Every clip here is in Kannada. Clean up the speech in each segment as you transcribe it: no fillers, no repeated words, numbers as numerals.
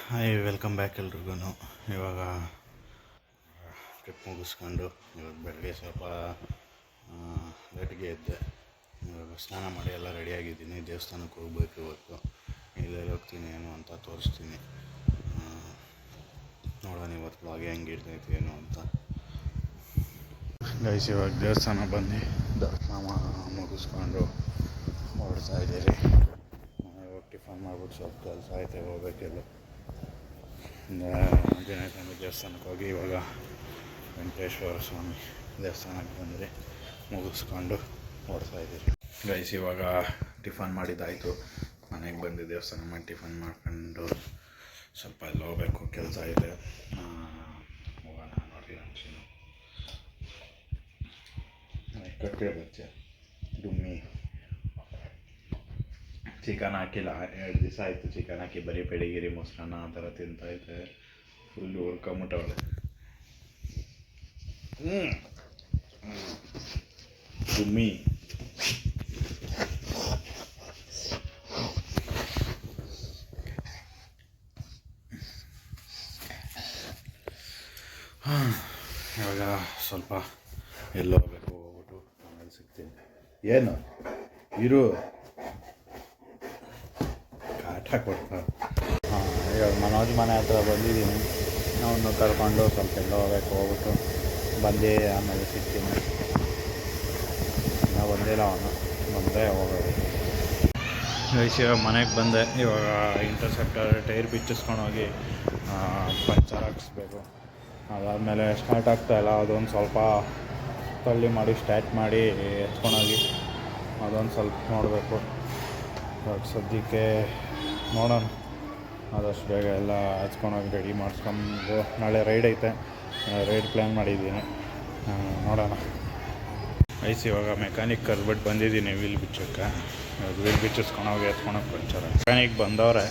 ಹಾಯ್ ವೆಲ್ಕಮ್ ಬ್ಯಾಕ್ ಎಲ್ರಿಗೂ. ಇವಾಗ ಟ್ರಿಪ್ ಮುಗಿಸ್ಕೊಂಡು ಇವಾಗ ಬೆಳಗ್ಗೆ ಸ್ವಲ್ಪ ಲೇಟ್ಗೆ ಇದ್ದೆ. ಇವಾಗ ಸ್ನಾನ ಮಾಡಿ ಎಲ್ಲ ರೆಡಿಯಾಗಿದ್ದೀನಿ. ದೇವಸ್ಥಾನಕ್ಕೆ ಹೋಗ್ಬೇಕು ಇವತ್ತು. ಎಲ್ಲೆಲ್ಲಿ ಹೋಗ್ತೀನಿ ಏನು ಅಂತ ತೋರಿಸ್ತೀನಿ. ನೋಡೋಣ ಇವತ್ತು ಬ್ಲಾಗ್ ಹೆಂಗೆ ಇರ್ತೈತಿ ಏನು ಅಂತ. ಗೈಸ್ ಇವಾಗ ದೇವಸ್ಥಾನ ಬಂದು ದರ್ಶನ ಮುಗಿಸ್ಕೊಂಡು ಹೊರಡ್ತಾ ಇದ್ದೀರಿ. ಇವಾಗ ಟಿಫನ್ ಮಾಡ್ಬಿಟ್ಟು ಸ್ವಲ್ಪ ಕೆಲಸ ಐತೆ, ಹೋಗ್ಬೇಕೆಲ್ಲ. ಆಂಜನೇಯ ಸ್ವಾಮಿ ದೇವಸ್ಥಾನಕ್ಕೆ ಹೋಗಿ ಇವಾಗ ವೆಂಕಟೇಶ್ವರ ಸ್ವಾಮಿ ದೇವಸ್ಥಾನಕ್ಕೆ ಬಂದರೆ ಮುಗಿಸ್ಕೊಂಡು ಓಡ್ತಾಯಿದ್ದೀರಿ. ಗೈಸ್ ಇವಾಗ ಟಿಫನ್ ಮಾಡಿದ್ದಾಯಿತು. ಮನೆಗೆ ಬಂದು ದೇವಸ್ಥಾನ ಮಾಡಿ ಟಿಫನ್ ಮಾಡ್ಕೊಂಡು ಸ್ವಲ್ಪ ಎಲ್ಲ ಹೋಗ್ಬೇಕು, ಕೆಲಸ ಇದೆ. ಹೋಗೋಣ ನೋಡಿ. ಹಂಚಿನ ಕಟ್ಟೆ ಬಚ್ಚೆ ಡುಮ್ಮಿ ಚಿಕನ್ ಹಾಕಿಲ್ಲ, 2 ದಿವಸ ಆಯಿತು ಚಿಕನ್ ಹಾಕಿ. ಬರೀ ಪೆಡಿಗಿರಿ ಮೊಸರನ್ನ ಆ ಥರ ತಿಂತಾಯಿದ್ದೆ. ಫುಲ್ಲು ಹುರ್ಕೊಂಬಿಟ್ಟವಳೆ. ಗುಮ್ಮಿ ಇವಾಗ ಸ್ವಲ್ಪ ಎಲ್ಲೋ ಹೋಗ್ಬೇಕು, ಹೋಗ್ಬಿಟ್ಟು ಆಮೇಲೆ ಸಿಗ್ತೀನಿ. ಏನು ಇರು ಕಾಟ ಕೊಡ್ತ. ಇವಾಗ ಮನೋಜ್ ಮನೆ ಹತ್ರ ಬಂದಿದ್ದೀನಿ. ಅವನು ಕರ್ಕೊಂಡು ಸ್ವಲ್ಪ ಎಲ್ಲ ಹೋಗ್ಬಿಟ್ಟು ಬಂದು ಆಮೇಲೆ ಸಿಗ್ತೀನಿ. ನಾವು ಬಂದಿಲ್ಲ, ಅವನು ಬಂದರೆ ಹೋಗೋದು. ಇವಾಗ ಮನೆಗೆ ಬಂದೆ. ಇವಾಗ ಇಂಟರ್ಸೆಪ್ಟರ್ ಟೈರ್ ಬಿಚ್ಚಿಸ್ಕೊಂಡು ಹೋಗಿ ಪಂಚರ್ ಹಾಕಿಸ್ಬೇಕು. ಅದಾದಮೇಲೆ ಸ್ಟಾರ್ಟ್ ಆಗ್ತಾಯಿಲ್ಲ. ಅದೊಂದು ಸ್ವಲ್ಪ ತಳ್ಳಿ ಮಾಡಿ ಸ್ಟಾರ್ಟ್ ಮಾಡಿ ಎತ್ಕೊಂಡೋಗಿ ಅದೊಂದು ಸ್ವಲ್ಪ ನೋಡಬೇಕು. ಸದ್ಯಕ್ಕೆ ನೋಡೋಣ, ಆದಷ್ಟು ಬೇಗ ಎಲ್ಲ ಹಚ್ಕೊಂಡೋಗಿ ರೆಡಿ ಮಾಡಿಸ್ಕೊಂಡು ನಾಳೆ ರೈಡ್ ಐತೆ. ರೈಡ್ ಪ್ಲ್ಯಾನ್ ಮಾಡಿದ್ದೀನಿ, ನೋಡೋಣ. ಇವಾಗ ಮೆಕ್ಯಾನಿಕ್ ಕರ್ಬಿಟ್ಟು ಬಂದಿದ್ದೀನಿ ವೀಲ್ ಬಿಚ್ಚೋಕ್ಕೆ. ವೀಲ್ ಬಿಚ್ಚಿಸ್ಕೊಂಡೋಗಿ ಎತ್ಕೊಂಡೋಗಿ ಪಂಚರ್. ಮೆಕ್ಯಾನಿಕ್ ಬಂದವ್ರೆ.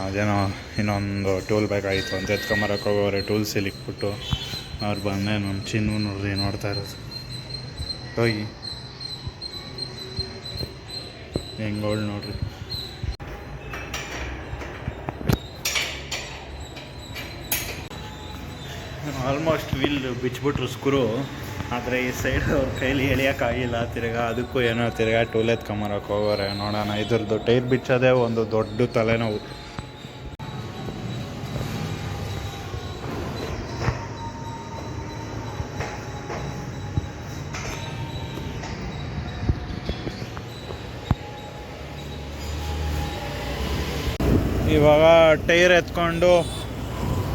ಅದೇನೋ ಇನ್ನೊಂದು ಟೂಲ್ ಬೇಕಾಗಿತ್ತು ಅಂತ ಎತ್ಕೊಂಬರಕ್ಕೆ ಹೋಗೋರೆ. ಟೂಲ್ಸ್ ಇಲ್ಲಿಕ್ಬಿಟ್ಟು ಅವ್ರು ಬಂದೆ ನಮ್ಮ ಚಿನ್ನು ನೋಡ್ರಿ ನೋಡ್ತಾ ಇರೋದು. ಹೋಗಿ ಹೆಂಗೋಳು ನೋಡ್ರಿ. ಆಲ್ಮೋಸ್ಟ್ ವೀಲ್ ಬಿಚ್ಚಿಬಿಟ್ರು ಸ್ಕ್ರೂ. ಆದರೆ ಈ ಸೈಡ್ ಅವ್ರ ಕೈಲಿ ಎಳಿಯೋಕ್ಕಾಗಿಲ್ಲ. ಅದಕ್ಕೂ ಏನೋ ಟೂಲ್ ಎತ್ಕೊಂಬರಕ್ಕೆ ಹೋಗೋರೆ. ನೋಡೋಣ. ಇದ್ರದ್ದು ಟೈರ್ ಬಿಚ್ಚೋದೇ ಒಂದು ದೊಡ್ಡ ತಲೆನೋವು. ಇವಾಗ ಟೈರ್ ಎತ್ಕೊಂಡು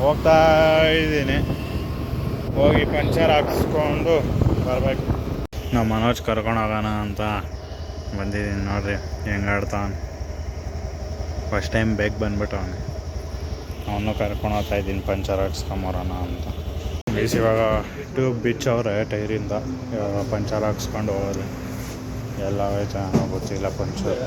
ಹೋಗ್ತಾ ಇದ್ದೀನಿ. ಹೋಗಿ ಪಂಚರ್ ಹಾಕ್ಸ್ಕೊಂಡು ಬರಬೇಕು. ನಾವು ಮನೋಜ್ ಕರ್ಕೊಂಡು ಹೋಗೋಣ ಅಂತ ಬಂದಿದ್ದೀನಿ. ನೋಡ್ರಿ ಹೆಂಗೆ ಆಡ್ತಾನೆ. ಫಸ್ಟ್ ಟೈಮ್ ಬೇಗ ಬಂದ್ಬಿಟ್ಟು ಅವನು ಕರ್ಕೊಂಡು ಹೋಗ್ತಾ ಇದ್ದೀನಿ ಪಂಚರ್ ಹಾಕ್ಸ್ಕೊಂಬರೋಣ ಅಂತ. ಇವಾಗ ಟ್ಯೂಬ್ ಬಿಚ್ಚವ್ರೆ ಟೈರಿಂದ. ಇವಾಗ ಪಂಚರ್ ಹಾಕ್ಸ್ಕೊಂಡು ಹೋಗೋದು. ಎಲ್ಲ ಆಯ್ತು ಗೊತ್ತಿಲ್ಲ ಪಂಚರ್.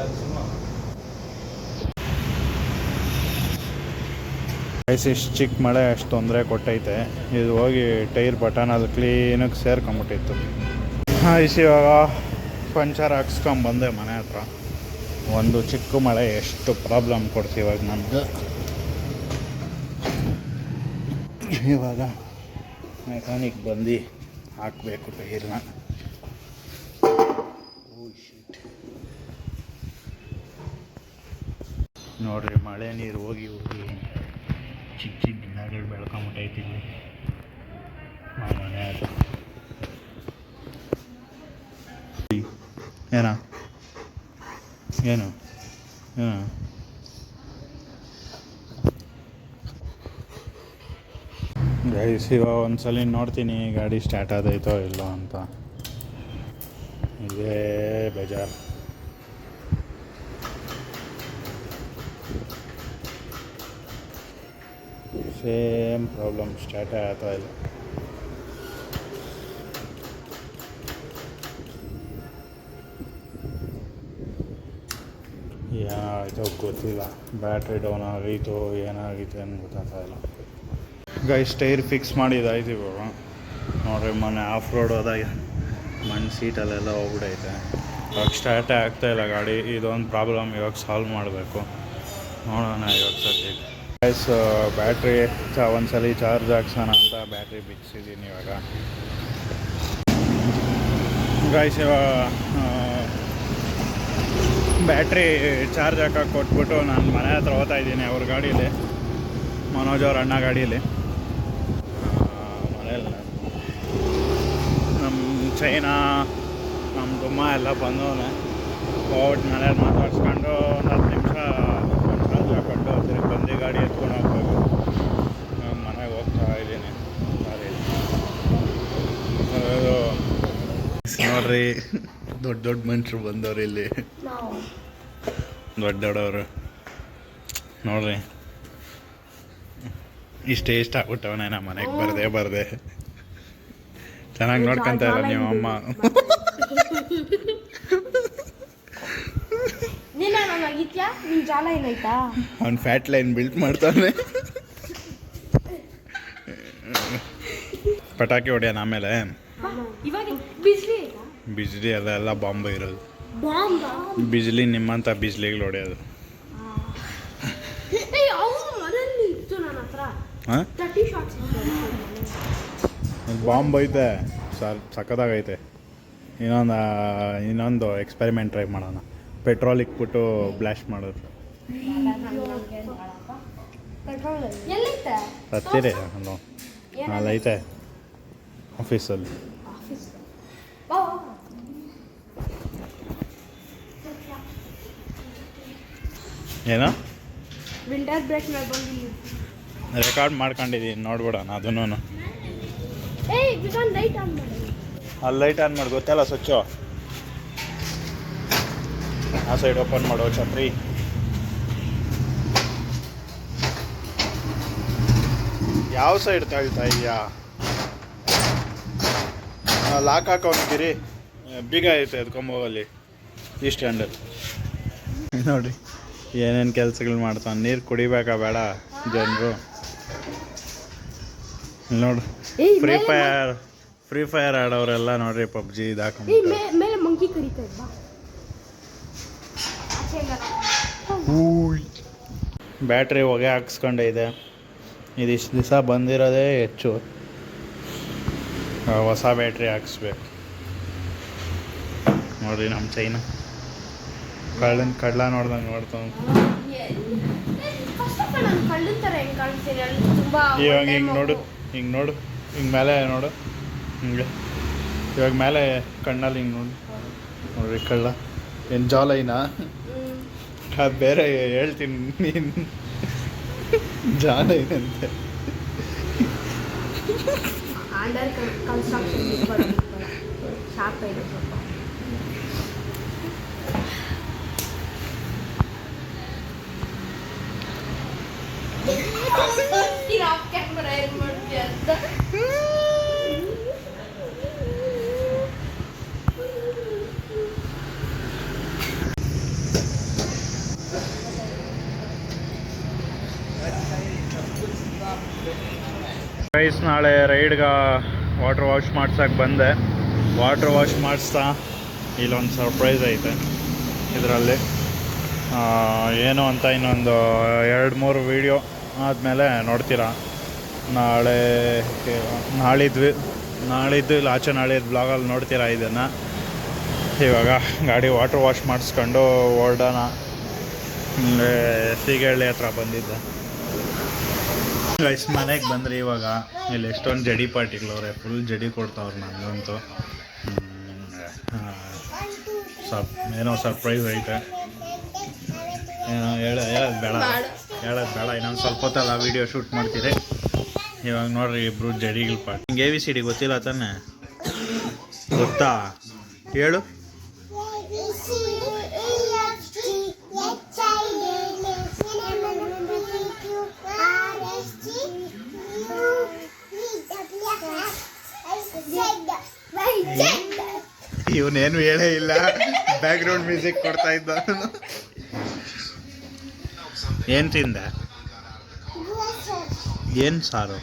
ಇಷ್ಟು ಚಿಕ್ಕ ಮಳೆ ಅಷ್ಟು ತೊಂದರೆ ಕೊಟ್ಟೈತೆ. ಇದು ಹೋಗಿ ಟೈರ್ ಬಟನ್ ಅದು ಕ್ಲೀನಾಗಿ ಸೇರ್ಕೊಂಬಿಟ್ಟಿತ್ತು. ಇವಾಗ ಪಂಚರ್ ಹಾಕ್ಸ್ಕೊಂಬಂದೆ ಮನೆ ಹತ್ರ. ಒಂದು ಚಿಕ್ಕ ಮಳೆ ಎಷ್ಟು ಪ್ರಾಬ್ಲಮ್ ಕೊಡ್ತೀವಿ ಇವಾಗ ನಮ್ದು. ಇವಾಗ ಮೆಕ್ಯಾನಿಕ್ ಬಂದು ಹಾಕಬೇಕು ಟೈರ್ನ. ನೋಡ್ರಿ ಮಳೆ ನೀರು ಹೋಗಿ ಚಿಕ್ಕ ಚಿಕ್ಕ ಗಿಡಗಳು ಬೆಳ್ಕೊಂಬಿಟ್ಟೈತಿ ಇಲ್ಲಿ ಮನೆ ಹತ್ರ. ಏನು ಏನು ಏನು ಗೈಸ್ ಇವಾಗ ಒಂದ್ಸಲ ನೋಡ್ತೀನಿ ಗಾಡಿ ಸ್ಟಾರ್ಟ್ ಆದೈತೋ ಇಲ್ಲೋ ಅಂತ. ಇದೇ ಬೇಜಾರು. ಸೇಮ್ ಪ್ರಾಬ್ಲಮ್, ಸ್ಟಾರ್ಟ್ ಆಗ್ತಾ ಇಲ್ಲ. ಏನಾಯಿತೋ ಗೊತ್ತಿಲ್ಲ. ಬ್ಯಾಟ್ರಿ ಡೌನ್ ಆಗೈತೋ ಏನಾಗೈತೆ ಅಂತ ಗೊತ್ತಾಗ್ತಾ ಇಲ್ಲ. ಗೈಸ್ ಟೈರ್ ಫಿಕ್ಸ್ ಮಾಡಿದ್ದಾಯ್ತು ಇವಾಗ. ನೋಡ್ರಿ ಮೊನ್ನೆ ಆಫ್ ರೋಡ್ ಹೋದಾಗ ಮಣ್ಣು ಸೀಟಲ್ಲೆಲ್ಲ ಹೋಗ್ಬಿಟ್ಟೈತೆ. ಇವಾಗ ಸ್ಟಾರ್ಟೇ ಆಗ್ತಾಯಿಲ್ಲ ಗಾಡಿ. ಇದೊಂದು ಪ್ರಾಬ್ಲಮ್ ಇವಾಗ ಸಾಲ್ವ್ ಮಾಡಬೇಕು. ನೋಡೋಣ ಇವಾಗ ಸದ್ಯಕ್ಕೆ. ಗೈಸ್ ಬ್ಯಾಟ್ರಿ ಒಂದ್ಸಲಿ ಚಾರ್ಜ್ ಹಾಕ್ಸೋಣ ಅಂತ ಬ್ಯಾಟ್ರಿ ಬಿಚ್ಚಿದ್ದೀನಿ ಇವಾಗ. ಗೈಸ್ ಇವಾಗ ಬ್ಯಾಟ್ರಿ ಚಾರ್ಜ್ ಹಾಕಕ್ಕೆ ಕೊಟ್ಬಿಟ್ಟು ನಾನು ಮನೆ ಹತ್ರ ಹೋಗ್ತಾ ಇದ್ದೀನಿ ಅವ್ರ ಗಾಡೀಲಿ, ಮನೋಜ್ ಅವ್ರ ಅಣ್ಣ ಗಾಡೀಲಿ. ಮನೇಲಿ ನಮ್ಮ ಚೈನಾ ನಮ್ಮ ಗುಮ್ಮ ಎಲ್ಲ ಬಂದವನೆ. ಹೋಗ್ಬಿಟ್ಟು ಮನೇಲಿ ಮಾತಾಡ್ಸ್ಕೊಂಡು ಒಂದು 10 ನಿಮಿಷ ಚಾರ್ಜ್ ಹಾಕ್ಕೊಂಡು ತಿರುಗಿ ಬಂದು ಗಾಡಿ ಎತ್ಕೊಂಡು ಹೋಗ್ಬೇಕು. ಮನೆಗೆ ಹೋಗ್ತಾ ಇದ್ದೀನಿ. ಅದು ನೋಡ್ರಿ, ದೊಡ್ಡ ದೊಡ್ಡ ಮನುಷ್ಯರು ಬಂದವ್ರು ಇಲ್ಲಿ, ದೊಡ್ಡವರು ನೋಡ್ರಿ. ಇಷ್ಟ ಆಗ್ಬಿಟ್ಟವನೇ ನಮ್ಮ ಮನೆಗೆ ಬರ್ದೆ ಚೆನ್ನಾಗಿ ನೋಡ್ಕೊಂತ ಇಲ್ಲ ನೀವು ಅಮ್ಮ. ಅವ್ನು ಫ್ಯಾಟ್ ಲೈನ್ ಬಿಲ್ಟ್ ಮಾಡ್ತಾನೆ. ಪಟಾಕಿ ಹೊಡೆಯೋಣ ಆಮೇಲೆ. ಬಿಜ್ಲಿ ಎಲ್ಲ ಬಾಂಬ್ ಇರೋದು. ಬಿಜ್ಲಿ ನಿಮ್ಮಂತ ಬಿಜ್ಲಿಗಳು ಹೊಡೆಯೋದು. ಬಾಂಬ್ ಐತೆ ಸರ್, ಸಕ್ಕದಾಗೈತೆ. ಇನ್ನೊಂದು ಎಕ್ಸ್ಪೆರಿಮೆಂಟ್ ಟ್ರೈ ಮಾಡೋಣ. ಪೆಟ್ರೋಲ್ ಇಕ್ಬಿಟ್ಟು ಬ್ಲಾಸ್ಟ್ ಮಾಡೋದು. ಹತ್ತಿರಿ ಅಲ್ಲೈತೆ ಆಫೀಸಲ್ಲಿ. ಏನೋ ವಿಂಟರ್ ಬ್ರೇಕ್ ಮೇಲೆ ಬಂದಿದ್ದೀವಿ, ರೆಕಾರ್ಡ್ ಮಾಡ್ಕೊಂಡಿದ್ದೀನಿ, ನೋಡ್ಬಿಡೋಣ ಅದನ್ನು. ಅಲ್ಲಿ ಲೈಟ್ ಆನ್ ಮಾಡಿ, ಗೊತ್ತಲ್ಲ ಸ್ವಚ್ಛ. ಆ ಸೈಡ್ ಓಪನ್ ಮಾಡೋ ಛತ್ರಿ. ಯಾವ ಸೈಡ್ ತಳ್ತಾ ಇದೆಯಾ? ಲಾಕ್ ಹಾಕೊಂಡಿರಿ, ಬೀಗ ಐತೆ ಎತ್ಕೊಂಬೋಗಲ್ಲಿ ಈ ಸ್ಟ್ಯಾಂಡಲ್ಲಿ. ನೋಡಿರಿ ಏನೇನು ಕೆಲಸಗಳು ಮಾಡ್ತಾನೆ. ನೀರು ಕುಡಿಬೇಕಾ ಬೇಡ ಜನರು? ನೋಡಿ ಫ್ರೀ ಫೈರ್ ಆಡೋರೆಲ್ಲ ನೋಡ್ರಿ ಪಬ್ಜಿ ಇದಾಕೊಂಡು. ಬ್ಯಾಟ್ರಿ ಹೊಗೆ ಹಾಕ್ಸ್ಕೊಂಡಿದೆ. ಇದಿಷ್ಟು ದಿವಸ ಬಂದಿರೋದೇ ಹೆಚ್ಚು. ಹೊಸ ಬ್ಯಾಟ್ರಿ ಹಾಕ್ಸ್ಬೇಕು. ನೋಡ್ರಿ ನಮ್ಮ ಚೈನಾ ಕಳ್ಳ ನೋಡ್ದಂಗೆ ನೋಡ್ತಾವ. ಇವಾಗ ಹಿಂಗೆ ನೋಡು, ಹಿಂಗೆ ಮೇಲೆ ನೋಡು, ಹಿಂಗೆ ಇವಾಗ ಮೇಲೆ ಕಣ್ಣಲ್ಲಿ ಹಿಂಗೆ ನೋಡು. ನೋಡ್ರಿ ಕಳ್ಳ ಏನು ಜಾಲೈನಾ? ಅದು ಬೇರೆ ಹೇಳ್ತೀನಿ ನೀನು ಜಾಲೈನಂತೆ. ಗೈಸ್ ನಾಳೆ ರೈಡ್ಗೆ ವಾಟರ್ ವಾಶ್ ಮಾಡ್ಸಕ್ಕೆ ಬಂದೆ. ವಾಟರ್ ವಾಶ್ ಮಾಡಿಸ್ತಾ ಇಲ್ಲೊಂದು ಸರ್ಪ್ರೈಸ್ ಐತೆ. ಇದರಲ್ಲಿ ಏನು ಅಂತ ಇನ್ನೊಂದು 2-3 ವೀಡಿಯೋ ಆದಮೇಲೆ ನೋಡ್ತೀರಾ. ನಾಳಿದ್ದು ಇಲ್ಲ ಆಚೆ ನಾಳಿದ್ದು ಬ್ಲಾಗಲ್ಲಿ ನೋಡ್ತೀರಾ ಇದನ್ನು. ಇವಾಗ ಗಾಡಿ ವಾಟರ್ ವಾಶ್ ಮಾಡಿಸ್ಕೊಂಡು ಹೊರಡೋಣ. ಸೀಗಳ್ಳಿ ಹತ್ರ ಬಂದಿದ್ದೆ. ಗೈಸ್ ಮನೆಗೆ ಬಂದರೆ ಇವಾಗ ಇಲ್ಲಿ ಎಷ್ಟೊಂದು ಜಡಿ ಪಾರ್ಟಿಗಳವ್ರೆ, ಫುಲ್ ಜಡಿ ಕೊಡ್ತಾವ್ರೆ. ನನಗಂತೂ ಏನೋ ಸರ್ಪ್ರೈಸ್ ಐತೆ. ಏನೋ ಹೇಳೋದು ಬೇಡ ಇನ್ನೊಂದು ಸ್ವಲ್ಪ ಹೊತ್ತಲ್ಲ ವೀಡಿಯೋ ಶೂಟ್ ಮಾಡ್ತೀರಿ. ಇವಾಗ ನೋಡ್ರಿ ಇಬ್ರು ಜಡಿಗಳ ಪಾರ್ಟಿ. ನಿಂಗೆ ABCD ಗೊತ್ತಿಲ್ಲ ತಾನೆ? ಗೊತ್ತಾ? ಹೇಳು. ಇವನೇನು ಹೇಳೇ ಇಲ್ಲ, ಬ್ಯಾಕ್ಗ್ರೌಂಡ್ ಮ್ಯೂಸಿಕ್ ಕೊಡ್ತಾ ಇದ್ದ. ಏನು ತಿಂದೆ? ಏನು ಸಾರು?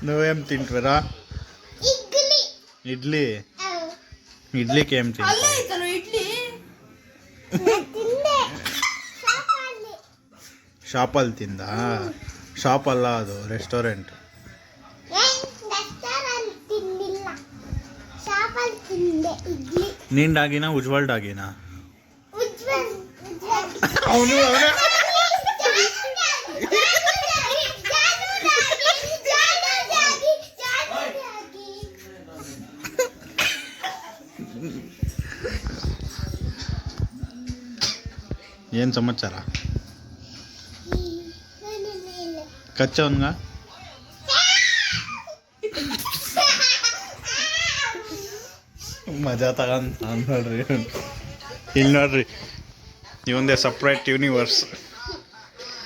ನೀವೇನು ತಿಂಟ್ವರಾ? ಇಡ್ಲಿ. ಇಡ್ಲಿ ಕೇಮ್ ಅಲ್ಲೇ ತಿಂತ ಐತಲ್ಲ ಇಡ್ಲಿ. ಶಾಪಲ್ಲಿ ತಿಂದ ಶಾಪಲ್ಲ ಅದು ರೆಸ್ಟೋರೆಂಟ್. ನೀನ್ ಡಾಗಿನ ಉಜ್ವಲ್ ಡಾಗಿನ ಅವನು ಏನು ಸಮಾಚಾರ ಕಚ್ಚವನ್ಗ ಮಜಾ ತಗಂತ ನೋಡ್ರಿ. ಇಲ್ಲಿ ನೋಡ್ರಿ ಇವಂದೇ ಸಪ್ರೇಟ್ ಯೂನಿವರ್ಸ್.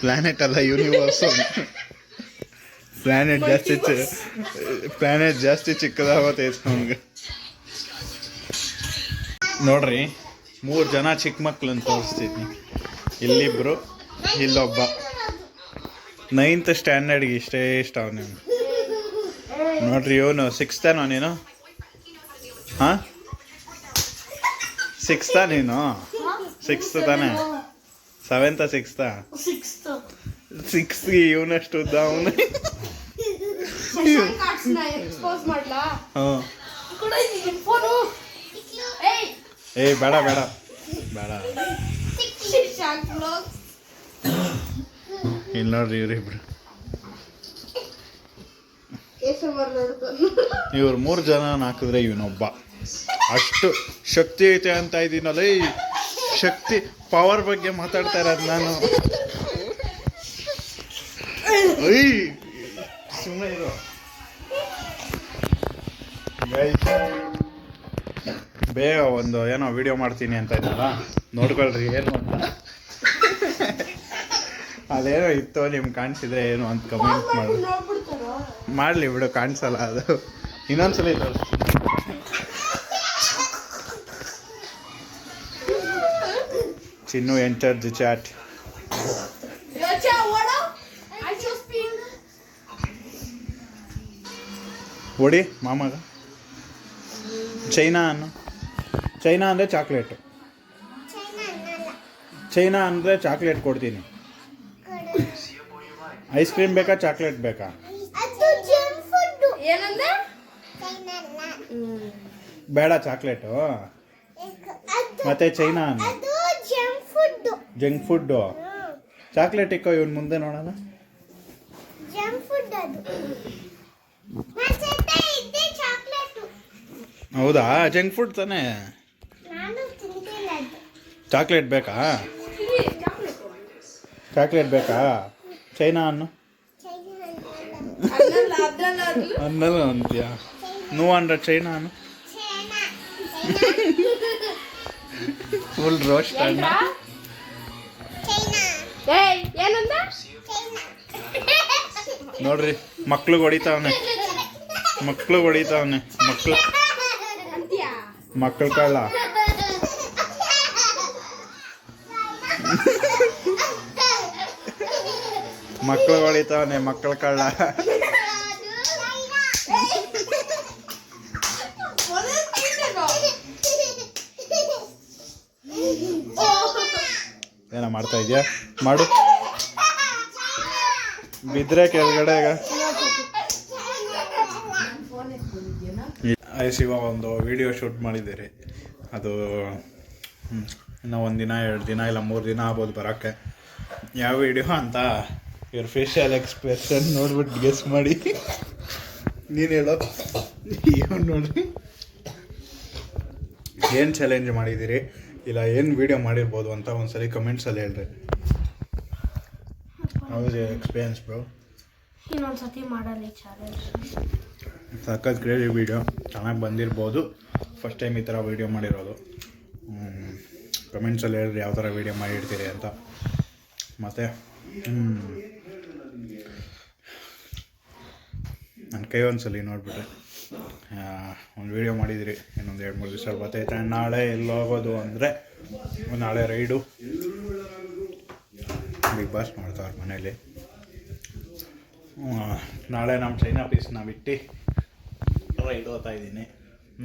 ಪ್ಲ್ಯಾನೆಟ್ ಅಲ್ಲ ಯೂನಿವರ್ಸ್. ಪ್ಲ್ಯಾನೆಟ್ ಜಾಸ್ತಿ ಚಿಕ್ಕದಾಗತ್ತೈತೆ ಅವ್ನಿಗೆ. ನೋಡ್ರಿ 3 ಜನ ಚಿಕ್ಕ ಮಕ್ಳನ್ನ ತೋರಿಸ್ತೀನಿ. ಇಲ್ಲಿಬ್ರು ಇಲ್ಲೊಬ್ಬ 9th ಸ್ಟ್ಯಾಂಡರ್ಡ್ಗೆ ಇಷ್ಟೇ ಇಷ್ಟ ಅವನು. ನೋಡ್ರಿ ಇವನು 6th ನೀನು ಹಾಂ 6th ನೀನು 6th ತಾನೆ 7th 6th 6th ಇವನಷ್ಟು ಉದ್ದ ಅವನು. ಎಕ್ಸ್ಪೋಸ್ ಮಾಡ್ಲಾ? ಹಾಂ ಫೋನು ಏ ಬೇಡ ಬೇಡ ಬೇಡ. ಇಲ್ಲಿ ನೋಡ್ರಿ ಇವ್ರಿಬ್ರು. ಇವ್ರು 3 ಜನ ಹಾಕಿದ್ರೆ ಇವನೊಬ್ಬ. ಅಷ್ಟು ಶಕ್ತಿ ಐತೆ ಅಂತ ಇದ್ದೀನಲ್ಲ. ಈ ಶಕ್ತಿ ಪವರ್ ಬಗ್ಗೆ ಮಾತಾಡ್ತಾ ಇರೋದು ನಾನು. ಸುಮ್ಮನೆ ಇರೋ. ಬೇಗ ಒಂದು ಏನೋ ವಿಡಿಯೋ ಮಾಡ್ತೀನಿ ಅಂತ ಇದ್ದಲ್ಲ, ನೋಡ್ಕೊಳ್ರಿ ಏನು ಅಂತ. ಅದೇನೋ ಇತ್ತು ನಿಮ್ಗೆ ಕಾಣಿಸಿದ್ರೆ ಏನು ಅಂತ ಕಮೆಂಟ್ ಮಾಡಿ. ಮಾಡಲಿ ಬಿಡು, ಕಾಣಿಸಲ್ಲ ಅದು. ಇನ್ನೊಂದ್ಸಲ ತೋರಿಸ್ತೀನಿ. ಚಿನ್ನು ಎಂಟರ್ ದಿ ಚಾಟ್. ಹೊಡಿ ಮಾಮಗ. ಚೈನಾ ಅಂದರೆ ಚಾಕ್ಲೇಟು. ಚೈನಾ ಅಂದರೆ ಚಾಕ್ಲೇಟ್ ಕೊಡ್ತೀನಿ. ಐಸ್ ಕ್ರೀಮ್ ಬೇಕಾ ಚಾಕ್ಲೇಟ್ ಬೇಕಾ? ಬೇಡ ಚಾಕ್ಲೇಟು. ಮತ್ತೆ ಚೈನಾ ಅನ್ನು ಜಂಕ್ ಫುಡ್ಡು. ಚಾಕ್ಲೇಟ್ ಇಕ್ಕೋ ಇವನ್ ಮುಂದೆ ನೋಡೋಣ. ಹೌದಾ, ಜಂಕ್ ಫುಡ್ ತಾನೇ. ಚಾಕ್ಲೇಟ್ ಬೇಕಾ? ಚಾಕ್ಲೇಟ್ ಬೇಕಾ? ಚೈನಾ ಅನ್ನು ಅನ್ನಲ್ಲ ಅಂತೀಯಾ? ನೋ ಅಂದ್ರೆ ಚೈನಾ ಅನ್ನು ಫುಲ್ ರೋಸ್ಟ್ ಅನ್ನ. ನೋಡ್ರಿ ಮಕ್ಳು ಹೊಡಿತಾವನೆ ಮಕ್ಳು ಕಳ್ಳ. ಮಕ್ಳು ಹೊಡಿತಾವನೆ ಮಕ್ಕಳ ಕಳ್ಳ. ಏನ ಮಾಡ್ತಾ ಇದೀಯಾ? ಮಾಡು. ಬಿದ್ರೆ ಕೆಳಗಡೆ. ಶಿವ ಒಂದು ವಿಡಿಯೋ ಶೂಟ್ ಮಾಡಿದ್ದೀರಿ. ಅದು ಇನ್ನೂ 1 ದಿನ 2 ದಿನ ಇಲ್ಲ 3 ದಿನ ಆಗ್ಬೋದು ಬರೋಕ್ಕೆ. ಯಾವ ವಿಡಿಯೋ ಅಂತ ಇವ್ರ ಫೇಶಿಯಲ್ ಎಕ್ಸ್ಪ್ರೆಷನ್ ನೋಡ್ಬಿಟ್ಟು ಗೆಸ್ ಮಾಡಿ. ನೀನು ಹೇಳೋ ನೋಡ್ರಿ ಏನು ಚಾಲೆಂಜ್ ಮಾಡಿದ್ದೀರಿ ಇಲ್ಲ ಏನು ವಿಡಿಯೋ ಮಾಡಿರ್ಬೋದು ಅಂತ ಒಂದ್ಸಲಿ ಕಮೆಂಟ್ಸಲ್ಲಿ ಹೇಳ್ರಿ. ಹೌದು ಎಕ್ಸ್ಪೀರಿಯನ್ಸ್ ಬ್ರೋ. ಇನ್ನೊಂದ್ಸತಿ ಮಾಡಲಿ ಚಾಲೆಂಜ್. ಸಖತ್ ಗ್ರೇಟ್ ವಿಡಿಯೋ, ಚೆನ್ನಾಗಿ ಬಂದಿರ್ಬೋದು. ಫಸ್ಟ್ ಟೈಮ್ ಈ ಥರ ವೀಡಿಯೋ ಮಾಡಿರೋದು. ಕಮೆಂಟ್ಸಲ್ಲಿ ಹೇಳ್ರಿ ಯಾವ ಥರ ವೀಡಿಯೋ ಮಾಡಿರ್ತೀರಿ ಅಂತ. ಮತ್ತು ನನ್ನ ಕೈ ಒಂದ್ಸಲಿ ನೋಡಿಬಿಟ್ರೆ ಒಂದು ವೀಡಿಯೋ ಮಾಡಿದಿರಿ. ಇನ್ನೊಂದು 2-3 ದಿವಸ ಬರ್ತೈತೆ. ನಾಳೆ ಎಲ್ಲಿ ಹೋಗೋದು ಅಂದರೆ ನಾಳೆ ರೈಡು. ಬಿಗ್ ಬಾಸ್ ಮಾಡ್ತಾವ್ರೆ ಮನೇಲಿ. ನಾಳೆ ನಮ್ಮ ಚೈನಾ ಪೀಸ್ನ ಬಿಟ್ಟು ರೈಡ್ ಹೋಗ್ತಾ ಇದ್ದೀನಿ.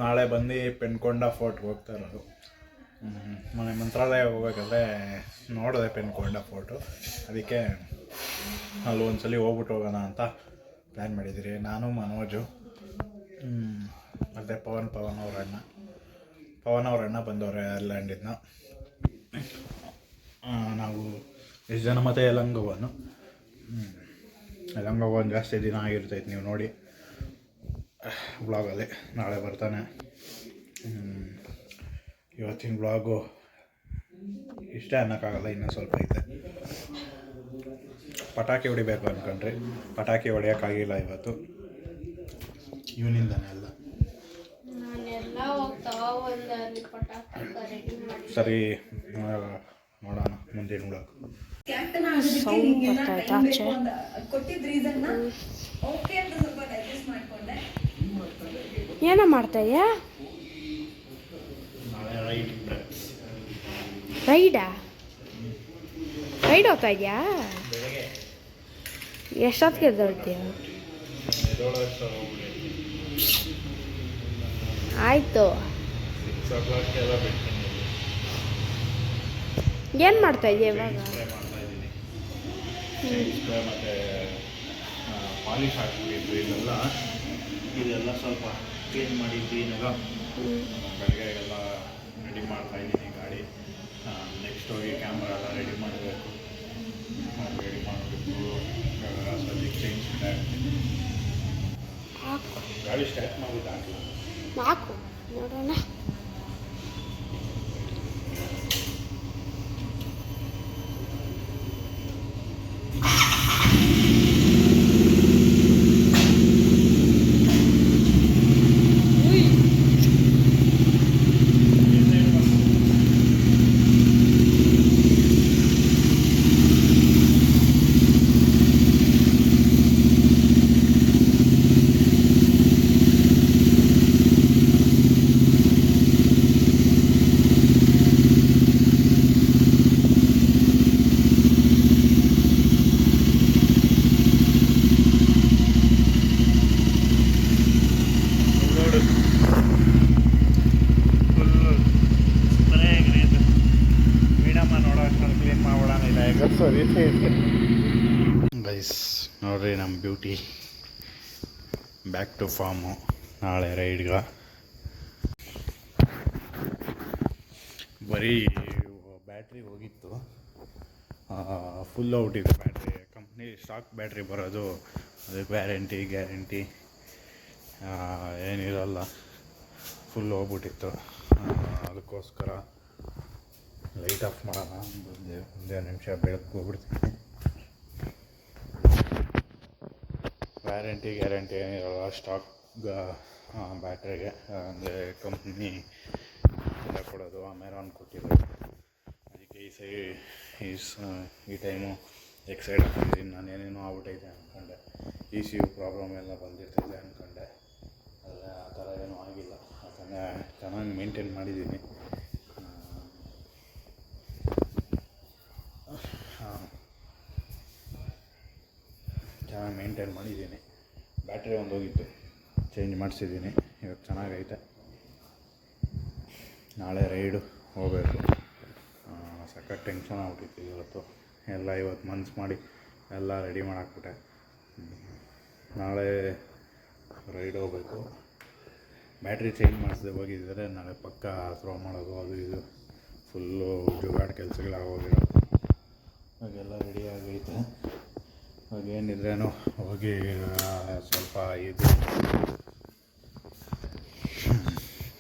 ನಾಳೆ ಬಂದು ಪೆನ್ಕೊಂಡ ಫೋರ್ಟ್ಗೆ ಹೋಗ್ತಾ ಇರೋದು. ಮನೆ ಮಂತ್ರಾಲಯ ಹೋಗ್ಬೇಕಾದ್ರೆ ನೋಡಿದೆ ಪೆನ್ಕೊಂಡ ಫೋರ್ಟು, ಅದಕ್ಕೆ ಅಲ್ಲಿ ಒಂದ್ಸಲಿ ಹೋಗ್ಬಿಟ್ಟು ಹೋಗೋಣ ಅಂತ ಪ್ಲ್ಯಾನ್ ಮಾಡಿದ್ದೀರಿ. ನಾನು ಮನೋಜು ಮತ್ತು ಪವನ್ ಅವ್ರ ಅಣ್ಣ ಬಂದವ್ರೆ ಐರ್ಲ್ಯಾಂಡಿಂದ. ನಾವು ಎಷ್ಟು ಜನ ಮತ್ತು ಯಲಂಗವ್ವನ್ ಜಾಸ್ತಿ ದಿನ ಆಗಿರ್ತೈತೆ, ನೀವು ನೋಡಿ ವ್ಲಾಗಲ್ಲಿ. ನಾಳೆ ಬರ್ತಾನೆ. ಇವತ್ತಿನ ವ್ಲಾಗು ಇಷ್ಟೇ ಅನ್ನೋಕ್ಕಾಗಲ್ಲ, ಇನ್ನೂ ಸ್ವಲ್ಪ ಐತೆ. ಪಟಾಕಿ ಹೊಡಿಬೇಕು ಅಂದ್ಕೊಂಡ್ರಿ, ಪಟಾಕಿ ಹೊಡೆಯೋಕ್ಕಾಗಿಲ್ಲ ಇವತ್ತು, ಇವನಿಂದಾನೆ ಎಲ್ಲ. ಸರಿ, ನೋಡೋಣ ಮುಂದಿನ ವ್ಲಾಗ್. ಏನೋ ಮಾಡ್ತಾ ಇದೆಯಾ? ರೈಡ್ ಹೋಗ್ತಾ ಇದೆಯಾ? ಎಷ್ಟೊತ್ತಿಗೆ ಎದ್ದೋಳ್ತೀಯ? ಆಯಿತು. ಏನು ಮಾಡ್ತಾ ಇದೆಯಾ ಇವಾಗ? ಮತ್ತು ಪಾಲಿಶ್ ಹಾಕ್ಬಿಟ್ಟಿದ್ದು ಇದೆಲ್ಲ ಸ್ವಲ್ಪ ಕ್ಲೀನ್ ಮಾಡಿ ಕ್ಲೀನಾಗ ಬೆಳಗ್ಗೆಗೆಲ್ಲ ರೆಡಿ ಮಾಡ್ತಾ ಇದ್ದೀನಿ ಗಾಡಿ. ನೆಕ್ಸ್ಟ್ ಹೋಗಿ ಕ್ಯಾಮ್ರಾ ಎಲ್ಲ ರೆಡಿ ಮಾಡಬೇಕು. ಸದ್ಯಕ್ಕೆ ಚೇಂಜ್ ಗಾಡಿ ಸ್ಟಾರ್ಟ್ ಮಾಡೋದು ಹಾಕು ನೋಡೋಣ. ಗೈಸ್ ನೋಡ್ರಿ, ನಮ್ಮ ಬ್ಯೂಟಿ ಬ್ಯಾಕ್ ಟು ಫಾರ್ಮು. ನಾಳೆ ರೈಡ್ಗೆ ಬರೀ ಬ್ಯಾಟ್ರಿ ಹೋಗಿತ್ತು, ಫುಲ್ ಔಟ್ ಇದೆ ಬ್ಯಾಟ್ರಿ. ಕಂಪ್ನಿ ಸ್ಟಾಕ್ ಬ್ಯಾಟ್ರಿ ಬರೋದು, ಅದಕ್ಕೆ ಗ್ಯಾರಂಟಿ ಏನಿರಲ್ಲ, ಫುಲ್ ಹೋಗ್ಬಿಟ್ಟಿತ್ತು. ಅದಕ್ಕೋಸ್ಕರ ಲೈಟ್ ಆಫ್ ಮಾಡೋಣ ಒಂದೇ ನಿಮಿಷ, ಬೆಳಕು ಹೋಗ್ಬಿಡ್ತೀನಿ. ಗ್ಯಾರಂಟಿ ಏನಿರಲ್ಲ ಸ್ಟಾಕ್ ಬ್ಯಾಟ್ರಿಗೆ, ಅಂದರೆ ಕಂಪ್ನಿ ಎಲ್ಲ ಕೊಡೋದು. ಅಮೆರಾನ್ ಕೊಟ್ಟಿರೋದು, ಅದಕ್ಕೆ ಈ ಟೈಮು ಎಕ್ಸೈಡ್ ಆಗ್ತಿದ್ದೀನಿ. ನಾನು ಏನೇನೋ ಆಗ್ಬಿಟ್ಟೈತೆ ಅಂದ್ಕೊಂಡೆ, ECU ಪ್ರಾಬ್ಲಮ್ ಎಲ್ಲ ಬಂದಿರ್ತೈತೆ ಅಂದ್ಕೊಂಡೆ, ಆದರೆ ಆ ಥರ ಏನೂ ಆಗಿಲ್ಲ. ಯಾಕಂದರೆ ಚೆನ್ನಾಗಿ ಮೇಂಟೈನ್ ಮಾಡಿದ್ದೀನಿ. ಬ್ಯಾಟ್ರಿ ಒಂದು ಹೋಗಿತ್ತು, ಚೇಂಜ್ ಮಾಡಿಸಿದ್ದೀನಿ. ಇವಾಗ ಚೆನ್ನಾಗೈತೆ. ನಾಳೆ ರೈಡು ಹೋಗಬೇಕು. ಸಖತ್ ಟೆನ್ಷನ್ ಆಗ್ಬಿಟ್ಟಿತ್ತು ಇವತ್ತು. ಇವತ್ತು ಮನ್ಸು ಮಾಡಿ ಎಲ್ಲ ರೆಡಿ ಮಾಡಾಕ್ಬಿಟ್ಟೆ. ನಾಳೆ ರೈಡ್ ಹೋಗಬೇಕು. ಬ್ಯಾಟ್ರಿ ಚೇಂಜ್ ಮಾಡಿಸದೆ ಹೋಗಿದ್ದರೆ ನಾಳೆ ಪಕ್ಕ ಥ್ರೋ ಮಾಡೋದು, ಅದು ಇದು ಫುಲ್ಲು ಜುಗಾಡ್ ಕೆಲಸಗಳಾಗೋಗಿರೋ. ಹಾಗೆಲ್ಲ ರೆಡಿ ಆಗೈತೆ. ಹಾಗೇನಿದ್ರೇನು ಹೋಗಿ ಸ್ವಲ್ಪ ಇದು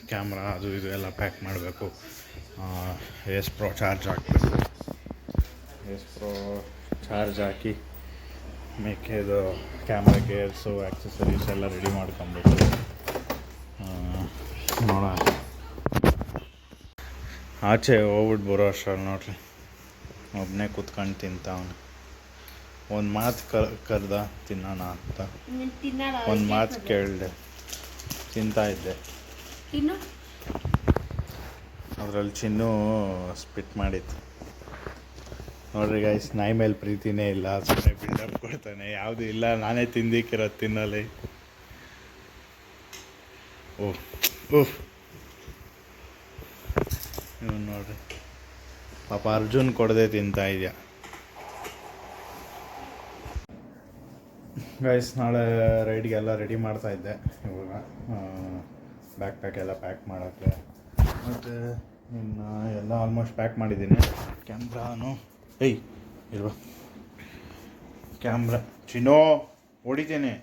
ಕ್ಯಾಮ್ರಾ ಅದು ಇದು ಎಲ್ಲ ಪ್ಯಾಕ್ ಮಾಡಬೇಕು. ಎಸ್ ಪ್ರೋ ಚಾರ್ಜ್ ಹಾಕಬೇಕು. ಚಾರ್ಜ್ ಹಾಕಿ ಮೇಕೆದು ಕ್ಯಾಮ್ರಾ ಗೇರ್ಸು ಆ್ಯಕ್ಸಸರೀಸ್ ಎಲ್ಲ ರೆಡಿ ಮಾಡ್ಕೊಬೇಕು. ನೋಡೋಣ, ಆಚೆ ಹೋಗ್ಬಿಟ್ಟು ಬರೋ ಅಷ್ಟರಲ್ಲಿ ನೋಡ್ರಿ ಒಬ್ಬನೇ ಕೂತ್ಕೊಂಡು ತಿಂತಾವನು. ಒಂದು ಮಾತು ಕರೆದ ತಿನ್ನೋಣ ಅಂತ, ಒಂದು ಮಾತು ಕೇಳಿದೆ, ತಿಂತಾಯಿದ್ದೆ. ಅದರಲ್ಲಿ ಚಿನ್ನು ಸ್ಪಿಟ್ ಮಾಡಿತ್ತು ನೋಡ್ರಿ ಗೈಸ್. ನಾಯಿ ಮೇಲೆ ಪ್ರೀತಿನೇ ಇಲ್ಲ, ಸುಮ್ಮನೆ ಬಿಲ್ಡಪ್ ಕೊಡ್ತಾನೆ. ಯಾವುದೂ ಇಲ್ಲ, ನಾನೇ ತಿಂದಿಕ್ಕಿರೋದು ತಿನ್ನಲಿ. ಓ ಉಫ್ ಇವ್ನು ನೋಡ್ರಿ ಪಾಪ ಅರ್ಜುನ್ ಕೊಡದೆ ತಿಂತಾ ಇದೆಯಾ. ಗೈಸ್ ನಾಳೆ ರೈಡ್ಗೆಲ್ಲ ರೆಡಿ ಮಾಡ್ತಾ ಇದ್ದೆ ಇವಾಗ, ಬ್ಯಾಕ್ ಪ್ಯಾಕ್ ಎಲ್ಲ ಪ್ಯಾಕ್ ಮಾಡೋಕ್ಕೆ. ಮತ್ತು ಇನ್ನು ಎಲ್ಲ ಆಲ್ಮೋಸ್ಟ್ ಪ್ಯಾಕ್ ಮಾಡಿದ್ದೀನಿ. ಕ್ಯಾಮ್ರಾನು ಇಲ್ವಾ ಕ್ಯಾಮ್ರಾ ಚಿನ್ನೋ ಹೊಡಿತೀನಿ.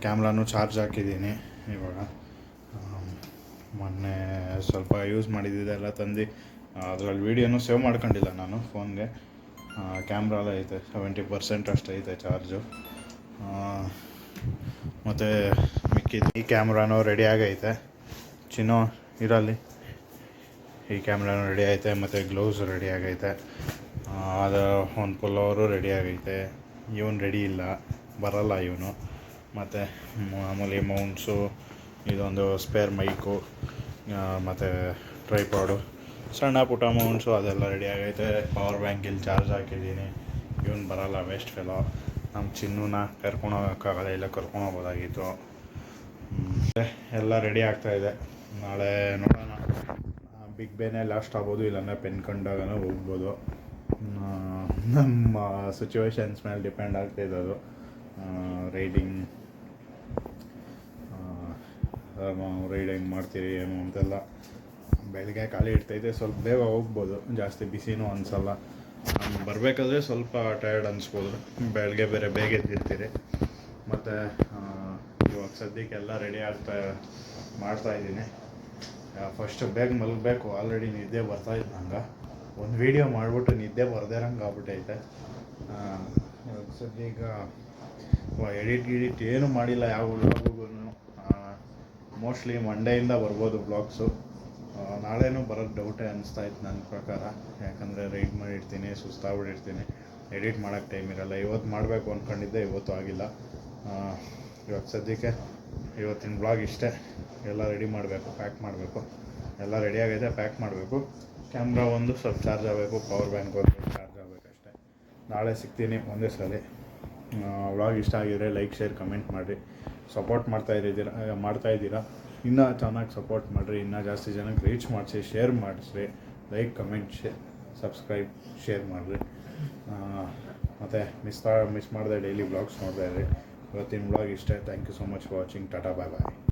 ಕ್ಯಾಮ್ರಾನು ಚಾರ್ಜ್ ಹಾಕಿದ್ದೀನಿ ಇವಾಗ. ಮೊನ್ನೆ ಸ್ವಲ್ಪ ಯೂಸ್ ಮಾಡಿದ್ದಿದ್ದೆಲ್ಲ ತಂದು ಅದರಲ್ಲಿ ವೀಡಿಯೋನು ಸೇವ್ ಮಾಡ್ಕೊಂಡಿಲ್ಲ ನಾನು ಫೋನ್ಗೆ. ಕ್ಯಾಮ್ರಾ ಎಲ್ಲ ಐತೆ 70% ಅಷ್ಟು ಐತೆ ಚಾರ್ಜು. ಮತ್ತು ಮಿಕ್ಕಿದ್ದು ಈ ಕ್ಯಾಮ್ರಾನು ರೆಡಿ ಆಗೈತೆ. ಚಿನ್ನೋ ಇರಲ್ಲಿ ಈ ಕ್ಯಾಮ್ರಾನು ರೆಡಿ ಐತೆ, ಮತ್ತು ಗ್ಲೌಸ್ ರೆಡಿ ಆಗೈತೆ. ಅದು ಒಂದು ಪುಲ್ಲವರು ರೆಡಿ ಆಗೈತೆ. ಇವನು ರೆಡಿ ಇಲ್ಲ, ಬರಲ್ಲ ಇವನು. ಮತ್ತು ಮಾಮೂಲಿ ಮೌಂಟ್ಸು, ಇದೊಂದು ಸ್ಪೇರ್ ಮೈಕು, ಮತ್ತು ಟ್ರೈಪಾಡು, ಸಣ್ಣ ಪುಟ್ಟ ಮೌಂಟ್ಸು ಅದೆಲ್ಲ ರೆಡಿ ಆಗೈತೆ. ಪವರ್ ಬ್ಯಾಂಕ್ ಇಲ್ಲಿ ಚಾರ್ಜ್ ಹಾಕಿದ್ದೀನಿ. ಇವನು ಬರಲ್ಲ, ವೇಸ್ಟ್ ಫೆಲೋ. ನಮ್ಮ ಚಿನ್ನೂನ ಕರ್ಕೊಂಡೋಗೋಕ್ಕಾಗಲ್ಲ, ಇಲ್ಲ ಕರ್ಕೊಂಡೋಗ್ಬೋದಾಗಿತ್ತು. ಎಲ್ಲ ರೆಡಿ ಆಗ್ತಾಯಿದೆ. ನಾಳೆ ನೋಡೋಣ, ಬಿಗ್ ಬೇನೇ ಲಾಸ್ಟ್ ಆಗ್ಬೋದು, ಇಲ್ಲಾಂದರೆ ಪೆನ್ ಕಂಡಾಗನೂ ಹೋಗ್ಬೋದು. ನಮ್ಮ ಸಿಚುವೇಶನ್ಸ್ ಮೇಲೆ ಡಿಪೆಂಡ್ ಆಗ್ತಾಯಿದ್ದದು. ರೈಡಿಂಗ್ ಮಾಡ್ತೀರಿ ಏನು ಅಂತೆಲ್ಲ. ಬೆಳಗ್ಗೆ ಖಾಲಿ ಇರ್ತೈತೆ, ಸ್ವಲ್ಪ ಬೇಗ ಹೋಗ್ಬೋದು, ಜಾಸ್ತಿ ಬಿಸಿನೂ ಅನಿಸಲ್ಲ. ಬರಬೇಕಾದ್ರೆ ಸ್ವಲ್ಪ ಟಯರ್ಡ್ ಅನಿಸ್ಬೋದು, ಬೆಳಗ್ಗೆ ಬೇರೆ ಬೇಗ ಎದ್ದಿರ್ತೀರಿ. ಮತ್ತು ಇವಾಗ ಸದ್ಯಕ್ಕೆಲ್ಲ ರೆಡಿ ಮಾಡ್ತಾಯಿದ್ದೀನಿ. ಫಸ್ಟ್ ಬೇಗ ಮಲಗಬೇಕು, ಆಲ್ರೆಡಿ ನಿದ್ದೆ ಬರ್ತಾಯಿತ್ತು ನಂಗೆ. ಒಂದು ವೀಡಿಯೋ ಮಾಡಿಬಿಟ್ಟು ನಿದ್ದೆ ಬರ್ದಿರಂಗೆ ಆಗ್ಬಿಟ್ಟೈತೆ. ಇವಾಗ ಸದ್ಯಕ್ಕೆ ಎಡಿಟ್ ಏನೂ ಮಾಡಿಲ್ಲ ಯಾವ ವ್ಲಾಗ್ಗೂ. ಮೋಸ್ಟ್ಲಿ ಮಂಡೆಯಿಂದ ಬರ್ಬೋದು ಬ್ಲಾಗ್ಸು. ನಾಳೆನೂ ಬರೋದು ಡೌಟೇ ಅನಿಸ್ತಾಯಿತ್ತು ನನ್ನ ಪ್ರಕಾರ, ಯಾಕಂದರೆ ರೈಡ್ ಮಾಡಿರ್ತೀನಿ, ಸುಸ್ತಾಗ್ಬಿಟ್ಟಿರ್ತೀನಿ, ಎಡಿಟ್ ಮಾಡೋಕ್ಕೆ ಟೈಮ್ ಇರೋಲ್ಲ. ಇವತ್ತು ಮಾಡಬೇಕು ಅಂದ್ಕೊಂಡಿದ್ದೆ, ಇವತ್ತು ಆಗಿಲ್ಲ. ಇವಾಗ ಸದ್ಯಕ್ಕೆ ಇವತ್ತಿನ ಬ್ಲಾಗ್ ಇಷ್ಟೇ. ಎಲ್ಲ ರೆಡಿ ಮಾಡಬೇಕು, ಪ್ಯಾಕ್ ಮಾಡಬೇಕು. ಎಲ್ಲ ರೆಡಿ ಆಗೈತೆ, ಪ್ಯಾಕ್ ಮಾಡಬೇಕು. ಕ್ಯಾಮ್ರಾ ಒಂದು ಸ್ವಲ್ಪ ಚಾರ್ಜ್ ಆಗಬೇಕು, ಪವರ್ ಬ್ಯಾಂಕ್ ಒಂದು ಚಾರ್ಜ್ ಆಗಬೇಕಷ್ಟೆ. ನಾಳೆ ಸಿಗ್ತೀನಿ ಒಂದೇ ಸಲ. ವ್ಲಾಗ್ ಇಷ್ಟ ಆಗಿದ್ರೆ ಲೈಕ್, ಶೇರ್, ಕಮೆಂಟ್ ಮಾಡಿರಿ. ಸಪೋರ್ಟ್ ಮಾಡ್ತಾಯಿದ್ದೀರಾ. ಇನ್ನೂ ಚೆನ್ನಾಗಿ ಸಪೋರ್ಟ್ ಮಾಡಿರಿ. ಇನ್ನೂ ಜಾಸ್ತಿ ಜನಕ್ಕೆ ರೀಚ್ ಮಾಡಿಸಿ, ಶೇರ್ ಮಾಡಿಸ್ರಿ. ಲೈಕ್, ಕಮೆಂಟ್, ಸಬ್ಸ್ಕ್ರೈಬ್, ಶೇರ್ ಮಾಡಿರಿ. ಮತ್ತು ಮಿಸ್ ಮಾಡದೆ ಡೈಲಿ ವ್ಲಾಗ್ಸ್ ನೋಡ್ತಾ ಇರಿ. ಇವತ್ತಿನ ವ್ಲಾಗ್ ಇಷ್ಟೇ. Thank you so much for watching. ಟಾಟಾ, ಬಾಯ್ ಬಾಯ್.